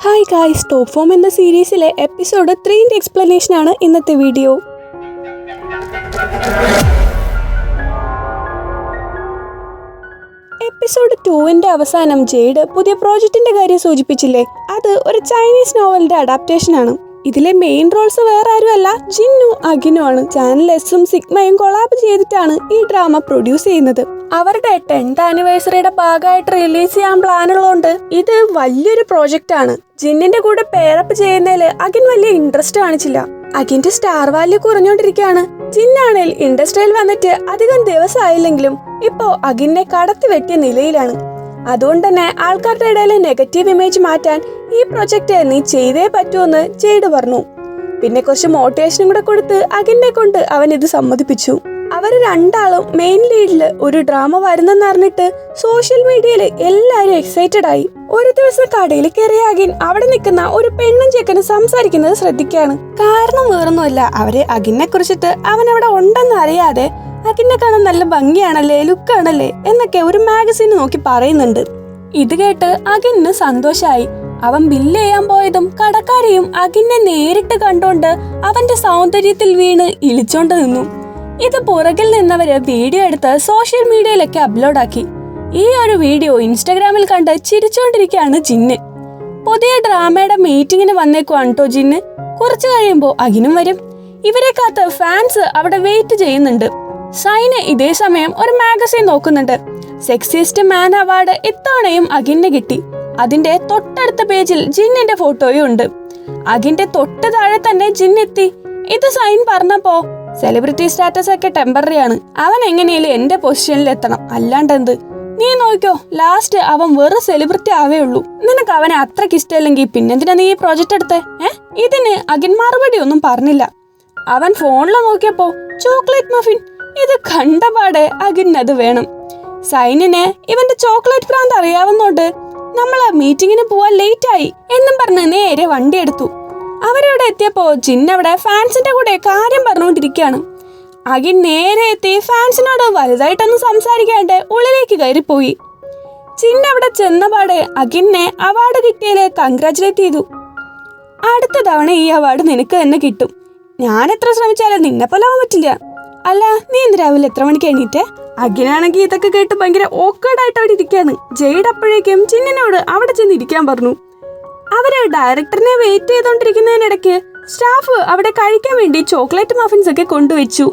Hi guys, top form എന്ന സീരീസിലെ episode 3ന്റെ explanation ആണ് ഇന്നത്തെ വീഡിയോ. എപ്പിസോഡ് 2ന്റെ അവസാനം ജെയ്ഡ് പുതിയ പ്രോജക്റ്റിന്റെ കാര്യം സൂചിപ്പിച്ചില്ലേ, അത് ഒരു ചൈനീസ് നോവലിന്റെ അഡാപ്റ്റേഷൻ ആണ്. ഇതിലെ മെയിൻ റോൾസ് വേറെ ആരുമല്ല, ജിന്നു അഗിനും ആണ്. ചാനൽ എസും സിഗ്മയും കൊളാബ് ചെയ്തിട്ടാണ് ഈ ഡ്രാമ പ്രൊഡ്യൂസ് ചെയ്യുന്നത്. അവരുടെ 10th ആനിവേഴ്സറിയുടെ ഭാഗമായിട്ട് റിലീസ് ചെയ്യാൻ പ്ലാനുള്ളതുകൊണ്ട് ഇത് വലിയൊരു പ്രോജക്റ്റ് ആണ്. ജിന്നിന്റെ കൂടെ പെയറപ്പ് ചെയ്യുന്നതിൽ അഗിൻ വലിയ ഇൻട്രസ്റ്റ് കാണിച്ചില്ല. അഗിന്റെ സ്റ്റാർ വാല്യൂ കുറഞ്ഞോണ്ടിരിക്കുകയാണ്. ജിന്നാണേൽ ഇൻഡസ്ട്രിയിൽ വന്നിട്ട് അധികം ദിവസമായില്ലെങ്കിലും ഇപ്പോ അഗിനെ കടത്തി വെട്ടിയ നിലയിലാണ്. അതുകൊണ്ട് തന്നെ ആൾക്കാരുടെ ഇടയിൽ നെഗറ്റീവ് ഇമേജ് മാറ്റാൻ ഈ പ്രൊജക്ട് നീ ചെയ്തേ പറ്റുമെന്ന് ജെയ്ഡ് പറഞ്ഞു. പിന്നെ കുറച്ച് മോട്ടിവേഷനും കൂടെ കൊടുത്ത് അഗിനെ കൊണ്ട് അവൻ ഇത് സമ്മതിപ്പിച്ചു. അവർ രണ്ടാളും മെയിൻ ലീഡില് ഒരു ഡ്രാമ വരുന്നെന്ന് അറിഞ്ഞിട്ട് സോഷ്യൽ മീഡിയയിൽ എല്ലാരും എക്സൈറ്റഡ് ആയി. ഒരു ദിവസം കടയിൽ കയറിയ അഗിൻ അവിടെ നിൽക്കുന്ന ഒരു പെണ്ണും ചെക്കനും സംസാരിക്കുന്നത് ശ്രദ്ധിക്കുകയാണ്. കാരണം വേറൊന്നുമല്ല, അവര് അഗിനെ കുറിച്ചിട്ട് അവൻ അവിടെ ഉണ്ടെന്ന് അറിയാതെ അഗിനെ കാണാൻ നല്ല ഭംഗിയാണല്ലേ, ലുക്കാണല്ലേ എന്നൊക്കെ ഒരു മാഗസീൻ നോക്കി പറയുന്നുണ്ട്. ഇത് കേട്ട് അഗിന് സന്തോഷായി. അവൻ ബില്ല് ചെയ്യാൻ പോയതും കടക്കാരെയും അഗിനെ നേരിട്ട് കണ്ടോണ്ട് അവന്റെ സൗന്ദര്യത്തിൽ വീണ് ഇളിച്ചോണ്ട് നിന്നു. ഇത് പുറകിൽ നിന്നവര് വീഡിയോ എടുത്ത് സോഷ്യൽ മീഡിയയിലൊക്കെ അപ്ലോഡാക്കി. ഈ ഒരു വീഡിയോ ഇൻസ്റ്റഗ്രാമിൽ കണ്ട് ചിരിച്ചോണ്ടിരിക്കുകയാണ് ജിന്ന്. പുതിയ ഡ്രാമയുടെ മീറ്റിങ്ങിന് വന്നേക്കുവാണ് കേട്ടോ ജിന്ന്. കുറച്ചു കഴിയുമ്പോ അഗിനും വരും. ഇവരെ കാത്ത് ഫാൻസ് അവിടെ വെയിറ്റ് ചെയ്യുന്നുണ്ട്. സൈന് ഇതേ സമയം ഒരു മാഗസീൻ നോക്കുന്നുണ്ട്. സെക്സിസ്റ്റ് മാൻ അവാർഡ് ഇത്തവണയും അഗിന് കിട്ടി. അതിന്റെ തൊട്ടടുത്ത പേജിൽ ജിന്നിന്റെ ഫോട്ടോയും ഉണ്ട്. അഗിന്റെ തൊട്ട് താഴെ തന്നെ ജിൻ എത്തി. ഇത് സൈൻ പറഞ്ഞപ്പോ സെലിബ്രിറ്റി സ്റ്റാറ്റസ് ഒക്കെ ടെമ്പററി ആണ്, അവൻ എങ്ങനെയാലും എന്റെ പൊസിഷനിൽ എത്തണം, അല്ലാണ്ടെന്ത്. നീ നോക്കിയോ, ലാസ്റ്റ് അവൻ വെറും സെലിബ്രിറ്റി ആവേ ഉള്ളൂ. നിനക്ക് അവനെ അത്രയ്ക്ക് ഇഷ്ടമല്ലെങ്കിൽ പിന്നെന്തിനാ നീ ഈ പ്രോജക്റ്റ് എടുത്തേ? ഇതിന് അഗിൻ മറുപടി ഒന്നും പറഞ്ഞില്ല. അവൻ ഫോണിൽ നോക്കിയപ്പോ ചോക്ലേറ്റ് മഫിൻ. ഇത് കണ്ടപാടെ അഗിന് അത് വേണം. സൈനിന് ഇവന്റെ ചോക്ലേറ്റ് ഭ്രാന്ത് അറിയാവുന്നോണ്ട് നമ്മള് മീറ്റിങ്ങിന് പോവാൻ ലേറ്റ് ആയി എന്നും പറഞ്ഞ് നേരെ വണ്ടി എടുത്തു. അവരവിടെ എത്തിയപ്പോ ജിന്നവിടെ ഫാൻസിന്റെ കൂടെ കാര്യം പറഞ്ഞുകൊണ്ടിരിക്കുകയാണ്. അഗിൻ നേരെ എത്തി ഫാൻസിനോട് വലുതായിട്ടൊന്നും സംസാരിക്കാണ്ട് ഉള്ളിലേക്ക് കയറിപ്പോയി. ജിന്നവിടെ ചെന്നപാടെ അഗിനെ അവാർഡ് കിട്ടിയതില് കൺഗ്രാറ്റുലേറ്റ് ചെയ്തു. അടുത്ത തവണ ഈ അവാർഡ് നിനക്ക് തന്നെ കിട്ടും. ഞാൻ എത്ര ശ്രമിച്ചാലും നിന്നെ പോലെ ആവാൻ പറ്റില്ല. അല്ല, നീ ഇന്ന് രാവിലെ എത്ര മണിക്ക് എണീറ്റേ? അഗിനാണെങ്കിൽ ഇതൊക്കെ കേട്ട് ഭയങ്കര ഓക്കേർഡായിട്ട് അവിടെ ഇരിക്കുകയാണ്. ജെയ്ഡ് അപ്പോഴേക്കും ജിന്നിനോട് അവിടെ ചെന്ന് ഇരിക്കാൻ പറഞ്ഞു. അവര് ഡയറക്ടറിനെ വെയിറ്റ് ചെയ്തോണ്ടിരിക്കുന്നതിനിടയ്ക്ക് സ്റ്റാഫ് അവിടെ കഴിക്കാൻ വേണ്ടി ചോക്ലേറ്റ് മഫിൻസ് ഒക്കെ കൊണ്ടുവച്ചു.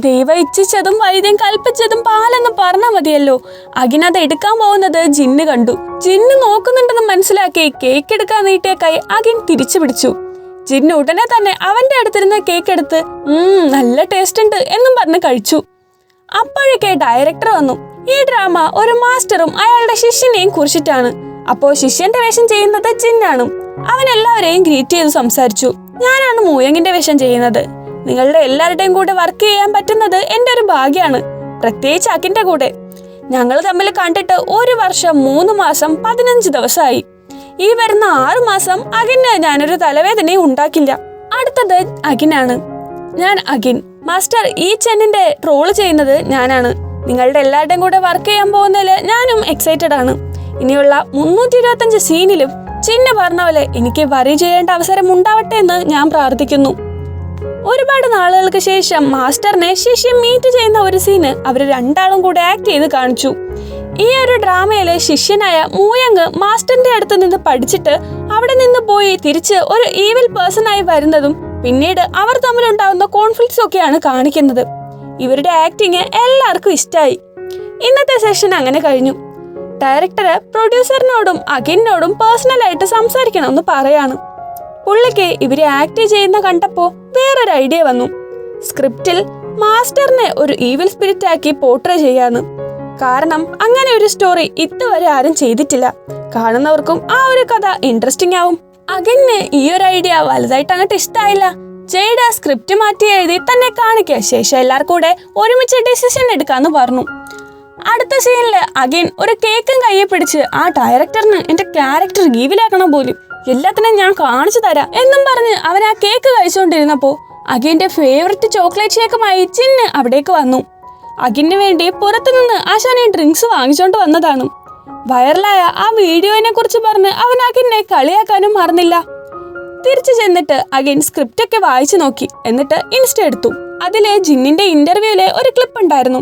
ദൈവം ഇച്ഛിച്ചതും വൈദ്യം കൽപ്പിച്ചതും പാലെന്ന് പറഞ്ഞാൽ മതിയല്ലോ. അഗിൻ അത് എടുക്കാൻ പോകുന്നത് ജിന്ന് കണ്ടു. ജിന്ന് നോക്കുന്നുണ്ടെന്ന് മനസ്സിലാക്കി കേക്ക് എടുക്കാൻ നീട്ടിയ കൈ അഗിൻ തിരിച്ചു പിടിച്ചു. ജിന്ന് ഉടനെ തന്നെ അവന്റെ അടുത്തിരുന്ന കേക്ക് എടുത്ത് നല്ല ടേസ്റ്റ് ഉണ്ട് എന്നും പറഞ്ഞ് കഴിച്ചു. അപ്പോഴേക്കെ ഡയറക്ടർ വന്നു. ഈ ഡ്രാമ ഒരു മാസ്റ്ററും അയാളുടെ ശിഷ്യനെയും കുറിച്ചിട്ടാണ്. അപ്പോ ശിഷ്യന്റെ വേഷം ചെയ്യുന്നത് ജിന്നാണ്. അവൻ എല്ലാവരെയും ഗ്രീറ്റ് ചെയ്ത് സംസാരിച്ചു. ഞാനാണ് മൂയങ്ങിന്റെ വേഷം ചെയ്യുന്നത്. നിങ്ങളുടെ എല്ലാവരുടെയും കൂടെ വർക്ക് ചെയ്യാൻ പറ്റുന്നത് എന്റെ ഒരു ഭാഗ്യമാണ്, പ്രത്യേകിച്ച് അഗിന്റെ കൂടെ. ഞങ്ങൾ തമ്മിൽ കണ്ടിട്ട് 1 വർഷം 3 മാസം 15 ദിവസമായി. ഈ വരുന്ന 6 മാസം അഗിന് ഞാനൊരു തലവേദനയും ഉണ്ടാക്കില്ല. അടുത്തത് അഗിനാണ്. ഞാൻ അഗിൻ. മാസ്റ്റർ ഈ ചെന്നിന്റെ റോള് ചെയ്യുന്നത് ഞാനാണ്. നിങ്ങളുടെ എല്ലാവരുടെയും കൂടെ വർക്ക് ചെയ്യാൻ പോകുന്നതിൽ ഞാനും എക്സൈറ്റഡ് ആണ്. ഇനിയുള്ള 325 സീനിലും ചിന്ന പറഞ്ഞ പോലെ എനിക്ക് വറി ചെയ്യേണ്ട അവസരം ഉണ്ടാവട്ടെ എന്ന് ഞാൻ പ്രാർത്ഥിക്കുന്നു. ഒരുപാട് നാളുകൾക്ക് ശേഷം മാസ്റ്ററിനെ ശിഷ്യൻ മീറ്റ് ചെയ്യുന്ന ഒരു സീന് അവർ രണ്ടാളും കൂടെ ആക്ട് ചെയ്ത് കാണിച്ചു. ഈ ഒരു ഡ്രാമയിലെ ശിഷ്യനായ മൂയങ് മാസ്റ്ററിന്റെ അടുത്ത് നിന്ന് പഠിച്ചിട്ട് അവിടെ നിന്ന് പോയി തിരിച്ച് ഒരു ഈവിൽ പേഴ്സൺ ആയി വരുന്നതും പിന്നീട് അവർ തമ്മിലുണ്ടാവുന്ന കോൺഫ്ലിക്ട്സ് ഒക്കെയാണ് കാണിക്കുന്നത്. ഇവരുടെ ആക്ടിങ് എല്ലാവർക്കും ഇഷ്ടമായി. ഇന്നത്തെ സെഷൻ അങ്ങനെ കഴിഞ്ഞു. ഡയറക്ടർ പ്രൊഡ്യൂസറിനോടും അഗിനോടും പേഴ്സണലായിട്ട് സംസാരിക്കണമെന്ന് പറയാണ്. പുള്ളിക്ക് ഇവരെ ആക്ട് ചെയ്യുന്ന കണ്ടപ്പോ വേറൊരു ഐഡിയ വന്നു. സ്ക്രിപ്റ്റിൽ മാസ്റ്ററിനെ ഒരു ഈവിൽ സ്പിരിറ്റ് ആക്കി പോർട്രേ ചെയ്യാന്ന്. കാരണം അങ്ങനെ ഒരു സ്റ്റോറി ഇതുവരെ ആരും ചെയ്തിട്ടില്ല. കാണുന്നവർക്കും ആ ഒരു കഥ ഇൻട്രസ്റ്റിംഗ് ആവും. അഗിന് ഈ ഒരു ഐഡിയ വലുതായിട്ട് അങ്ങോട്ട് ഇഷ്ടമായില്ല. ജെയ്ഡ് സ്ക്രിപ്റ്റ് മാറ്റി എഴുതി തന്നെ കാണിക്കുക, ശേഷം എല്ലാവർക്കും കൂടെ ഒരുമിച്ച് ഡിസിഷൻ എടുക്കാന്ന് പറഞ്ഞു. അടുത്ത സീനില് അഗിൻ ഒരു കേക്കും കയ്യിൽ പിടിച്ച് ആ ഡയറക്ടറിന് എന്റെ ക്യാരക്ടർ ഗീവിലാക്കണം പോലും, എല്ലാത്തിനും ഞാൻ കാണിച്ചു തരാം എന്നും പറഞ്ഞ് അവൻ ആ കേക്ക് കഴിച്ചുകൊണ്ടിരുന്നപ്പോ അഗിന്റെ ഫേവററ്റ് ചോക്ലേറ്റ് ഷേക്കുമായി ജിന്ന് അവിടേക്ക് വന്നു. അഗിന് വേണ്ടി പുറത്തുനിന്ന് ആശാനെ ഡ്രിങ്ക്സ് വാങ്ങിച്ചോണ്ട് വന്നതാണ്. വൈറലായ ആ വീഡിയോനെ കുറിച്ച് പറഞ്ഞ് അവൻ അഖിനെ കളിയാക്കാനും മറന്നില്ല. തിരിച്ചു ചെന്നിട്ട് അഖിൻ സ്ക്രിപ്റ്റ് ഒക്കെ വായിച്ചു നോക്കി. എന്നിട്ട് ഇൻസ്റ്റ എടുത്തു. അതിലെ ജിന്നിന്റെ ഇന്റർവ്യൂവിലെ ഒരു ക്ലിപ്പ് ഉണ്ടായിരുന്നു.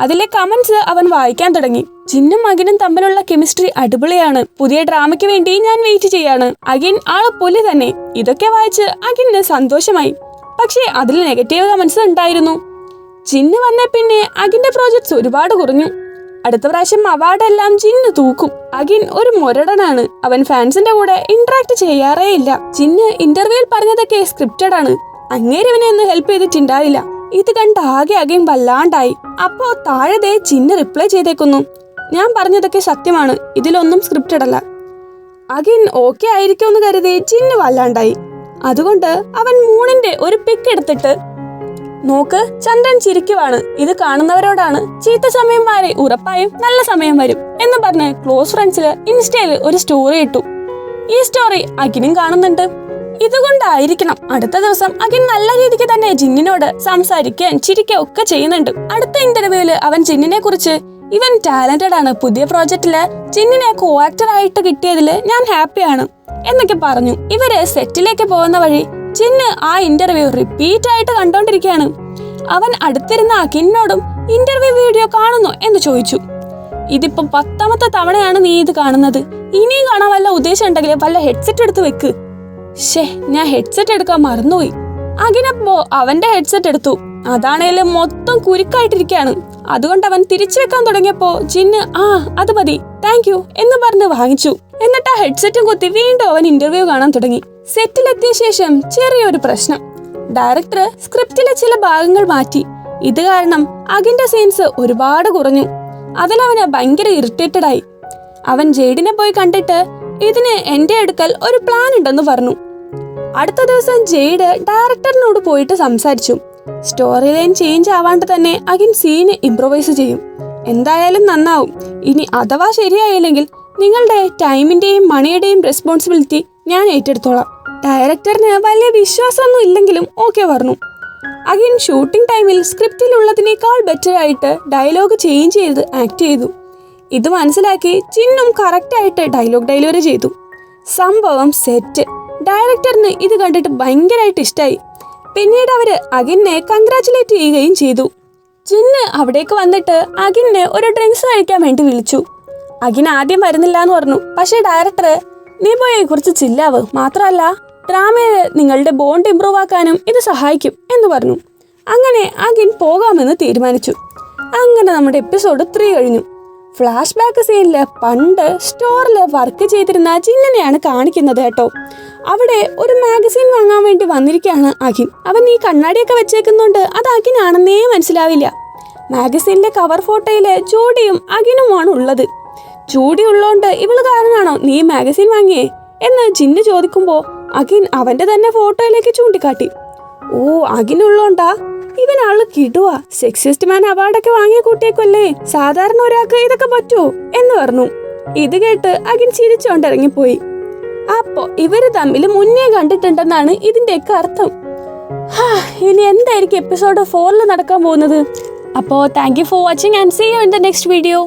അതിലെ കമന്റ്സ് അവൻ വായിക്കാൻ തുടങ്ങി. ജിന്നും അഖിനും തമ്മിലുള്ള കെമിസ്ട്രി അടിപൊളിയാണ്. പുതിയ ഡ്രാമയ്ക്ക് വേണ്ടി ഞാൻ വെയിറ്റ് ചെയ്യാണ്. അഖിൻ ആള് പുലി തന്നെ. ഇതൊക്കെ വായിച്ച് അഖിന് സന്തോഷമായി. പക്ഷേ അതിൽ നെഗറ്റീവ് കമന്റ്സ് ഉണ്ടായിരുന്നു. ജിന്ന് വന്ന പിന്നെ അഖിന്റെ പ്രോജക്ട്സ് ഒരുപാട് കുറഞ്ഞു. അടുത്ത പ്രാവശ്യം അവാർഡെല്ലാം ജിന്ന് തൂക്കും. അഖിൻ ഒരു മുരടനാണ്. അവൻ ഫാൻസിന്റെ കൂടെ ഇന്ററാക്ട് ചെയ്യാറേ ഇല്ല. ജിന്ന് ഇന്റർവ്യൂവിൽ പറഞ്ഞതൊക്കെ സ്ക്രിപ്റ്റഡ് ആണ്. അങ്ങേര് ഇവനെ ഒന്ന് ഹെൽപ്പ് ചെയ്തിട്ടുണ്ടാവില്ല. ഇത് കണ്ട് ആകെ അഖിൻ വല്ലാണ്ടായി. അപ്പോ താഴെ ജിന്ന് റിപ്ലൈ ചെയ്തേക്കുന്നു, ഞാൻ പറഞ്ഞതൊക്കെ സത്യമാണ്, ഇതിലൊന്നും സ്ക്രിപ്റ്റഡ് അല്ല. അഖിൻ ഓക്കെ ആയിരിക്കുമെന്ന് കരുതി ജിന്ന് വല്ലാണ്ടായി. അതുകൊണ്ട് അവൻ മൂണിന്റെ ഒരു പിക്ക് എടുത്തിട്ട്, നോക്ക് ചന്ദ്രൻ ചിരിക്കുവാണ്, ഇത് കാണുന്നവരോടാണ്, ചീത്ത സമയം മാറി ഉറപ്പായും നല്ല സമയം വരും എന്ന് പറഞ്ഞ് ക്ലോസ് ഫ്രണ്ട്സില് ഇൻസ്റ്റയിൽ ഒരു സ്റ്റോറി ഇട്ടു. ഈ സ്റ്റോറി അഖിനും കാണുന്നുണ്ട്. ഇതുകൊണ്ടായിരിക്കണം അടുത്ത ദിവസം അഖിൻ നല്ല രീതിക്ക് തന്നെ ജിന്നിനോട് സംസാരിക്കാൻ ചിരിക്കുക ഒക്കെ ചെയ്യുന്നുണ്ട്. അടുത്ത ഇന്റർവ്യൂവില് അവൻ ജിന്നിനെ കുറിച്ച്, ഇവൻ ടാലന്റഡ് ആണ്, പുതിയ പ്രോജക്റ്റില് ജിന്നിനെ കോ ആക്ടർ ആയിട്ട് കിട്ടിയതില് ഞാൻ ഹാപ്പിയാണ് എന്നൊക്കെ പറഞ്ഞു. ഇവര് സെറ്റിലേക്ക് പോകുന്ന വഴി ജിന്ന് ആ ഇന്റർവ്യൂ റിപ്പീറ്റ് ആയിട്ട് കണ്ടോണ്ടിരിക്കുകയാണ്. അവൻ അടുത്തിരുന്ന അഖിനോടും ഇന്റർവ്യൂ വീഡിയോ കാണുന്നു എന്ന് ചോദിച്ചു. ഇതിപ്പോ 10ാമത്തെ തവണയാണ് നീ ഇത് കാണുന്നത്. ഇനിയും കാണാൻ വല്ല ഉദ്ദേശം ഉണ്ടെങ്കിൽ വല്ല ഹെഡ്സെറ്റ് എടുത്ത് വെക്ക്. ഞാൻ ഹെഡ്സെറ്റ് എടുക്കാൻ മറന്നുപോയി. അഖിനപ്പോ അവന്റെ ഹെഡ്സെറ്റ് എടുത്തു. അതാണേലും മൊത്തം കുരുക്കായിട്ടിരിക്കുകയാണ്. അതുകൊണ്ട് അവൻ തിരിച്ചു വെക്കാൻ തുടങ്ങിയപ്പോ ജിന്ന് അത് മതി, താങ്ക് യു എന്ന് പറഞ്ഞ് വാങ്ങിച്ചു. എന്നിട്ട് ആ ഹെഡ്സെറ്റും കുത്തി വീണ്ടും അവൻ ഇന്റർവ്യൂ കാണാൻ തുടങ്ങി. സെറ്റിലെത്തിയ ശേഷം ചെറിയൊരു പ്രശ്നം. ഡയറക്ടർ സ്ക്രിപ്റ്റിലെ ചില ഭാഗങ്ങൾ മാറ്റി. ഇത് കാരണം അഖിന്റെ സീൻസ് ഒരുപാട് കുറഞ്ഞു. അതിലവന് ഭയങ്കര ഇറിറ്റേറ്റഡ് ആയി. അവൻ ജെയ്ഡിനെ പോയി കണ്ടിട്ട് ഇതിന് എന്റെ അടുക്കൽ ഒരു പ്ലാൻ ഉണ്ടെന്ന് പറഞ്ഞു. അടുത്ത ദിവസം ജെയ്ഡ് ഡയറക്ടറിനോട് പോയിട്ട് സംസാരിച്ചു. സ്റ്റോറി ലൈൻ ചേഞ്ച് ആവാണ്ട് തന്നെ അഖിൻ സീന് ഇംപ്രൊവൈസ് ചെയ്യും. എന്തായാലും നന്നാവും. ഇനി അഥവാ ശരിയായില്ലെങ്കിൽ നിങ്ങളുടെ ടൈമിന്റെയും മണിയുടെയും റെസ്പോൺസിബിലിറ്റി ഞാൻ ഏറ്റെടുത്തോളാം. ഡയറക്ടറിന് വലിയ വിശ്വാസമൊന്നും ഇല്ലെങ്കിലും ഓക്കെ പറഞ്ഞു. അഖിൻ ഷൂട്ടിംഗ് ടൈമിൽ സ്ക്രിപ്റ്റിലുള്ളതിനേക്കാൾ ബെറ്റർ ആയിട്ട് ഡയലോഗ് ചേഞ്ച് ചെയ്ത് ആക്ട് ചെയ്തു. ഇത് മനസ്സിലാക്കി ജിന്നും കറക്റ്റായിട്ട് ഡയലോഗ് ഡെലിവറി ചെയ്തു. സംഭവം സെറ്റ്. ഡയറക്ടറിന് ഇത് കണ്ടിട്ട് ഭയങ്കരമായിട്ട് ഇഷ്ടമായി. പിന്നീട് അവര് അഖിനെ കൺഗ്രാറ്റുലേറ്റ് ചെയ്യുകയും ചെയ്തു. ജിന്ന് അവിടേക്ക് വന്നിട്ട് അഖിനെ ഒരു ഡ്രിങ്ക്സ് കഴിക്കാൻ വേണ്ടി വിളിച്ചു. അഖിൻ ആദ്യം വരുന്നില്ല എന്ന് പറഞ്ഞു. പക്ഷേ ഡയറക്ടർ, നീ പോയി കുറച്ച് ചില്ലാവ്, മാത്രമല്ല ഡ്രാമയിൽ നിങ്ങളുടെ ബോണ്ട് ഇംപ്രൂവ് ആക്കാനും ഇത് സഹായിക്കും എന്ന് പറഞ്ഞു. അങ്ങനെ അഖിൻ പോകാമെന്ന് തീരുമാനിച്ചു. അങ്ങനെ നമ്മുടെ എപ്പിസോഡ് 3 കഴിഞ്ഞു. ഫ്ലാഷ് ബാക്ക് സീനില് പണ്ട് സ്റ്റോറിൽ വർക്ക് ചെയ്തിരുന്ന ജിന്നിനെയാണ് കാണിക്കുന്നത് കേട്ടോ. അവിടെ ഒരു മാഗസീൻ വാങ്ങാൻ വേണ്ടി വന്നിരിക്കുകയാണ് അഖിൻ. അവൻ ഈ കണ്ണാടിയൊക്കെ വെച്ചേക്കുന്നുണ്ട് അത് അഖിനാണെന്നേ മനസ്സിലാവില്ല. മാഗസീനിലെ കവർ ഫോട്ടോയില് ജൂഡിയും അഖിനുമാണ് ഉള്ളത്. ജൂഡി ഉള്ളോണ്ട് ഇവള് കാരണമാണോ നീ മാഗസീൻ വാങ്ങിയേ എന്ന് ജിന്ന് ചോദിക്കുമ്പോ അഖിൻ അവന്റെ തന്നെ ഫോട്ടോയിലേക്ക് ചൂണ്ടിക്കാട്ടി. ഓ, അഖിനുള്ളോണ്ടാ? ഇവനാള് കിടുവാ, സെക്സിസ്റ്റ് മാൻ അവാർഡൊക്കെ വാങ്ങിയ കുട്ടിയേക്കല്ലേ, സാധാരണ ഒരാൾക്ക് ഇതൊക്കെ പറ്റുമോ എന്ന് പറഞ്ഞു. ഇത് കേട്ട് അഖിൻ ചിരിച്ചോണ്ടിറങ്ങിപ്പോയി. അപ്പോ ഇവര് തമ്മിൽ മുന്നേ കണ്ടിട്ടുണ്ടെന്നാണ് ഇതിന്റെയൊക്കെ അർത്ഥം. ഇനി എന്തായിരിക്കും എപ്പിസോഡ് 4 നടക്കാൻ പോകുന്നത്? അപ്പോൾ thank you for watching and see you in the next video.